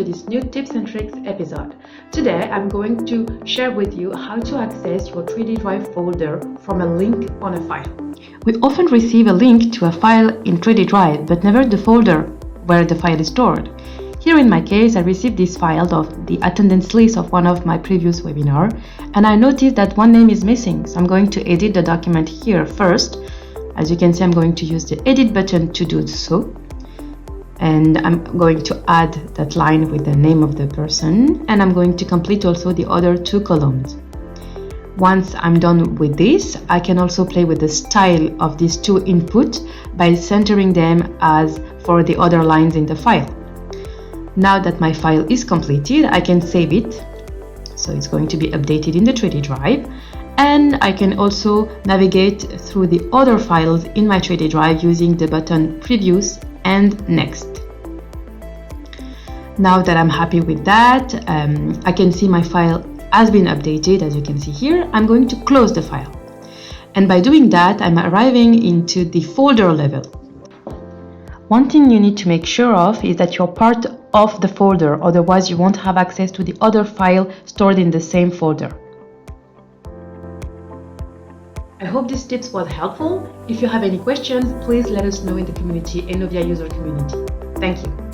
this new tips and tricks episode. Today I'm going to share with you how to access your 3DDrive folder from a link on a file. We often receive a link to a file in 3DDrive, but never the folder where the file is stored. Here in my case, I received this file of the attendance list of one of my previous webinars, and I noticed that one name is missing, so I'm going to edit the document here first. As you can see, I'm going to use the edit button to do so. And I'm going to add that line with the name of the person, and I'm going to complete also the other two columns. Once I'm done with this, I can also play with the style of these two inputs by centering them as for the other lines in the file. Now that my file is completed, I can save it. So it's going to be updated in the 3DDrive, and I can also navigate through the other files in my 3DDrive using the button Previous and Next. Now that I'm happy with that, I can see my file has been updated. As you can see here, I'm going to close the file. And by doing that, I'm arriving into the folder level. One thing you need to make sure of is that you're part of the folder, otherwise you won't have access to the other file stored in the same folder. I hope this tips was helpful. If you have any questions, please let us know in the community, Enovia user community. Thank you.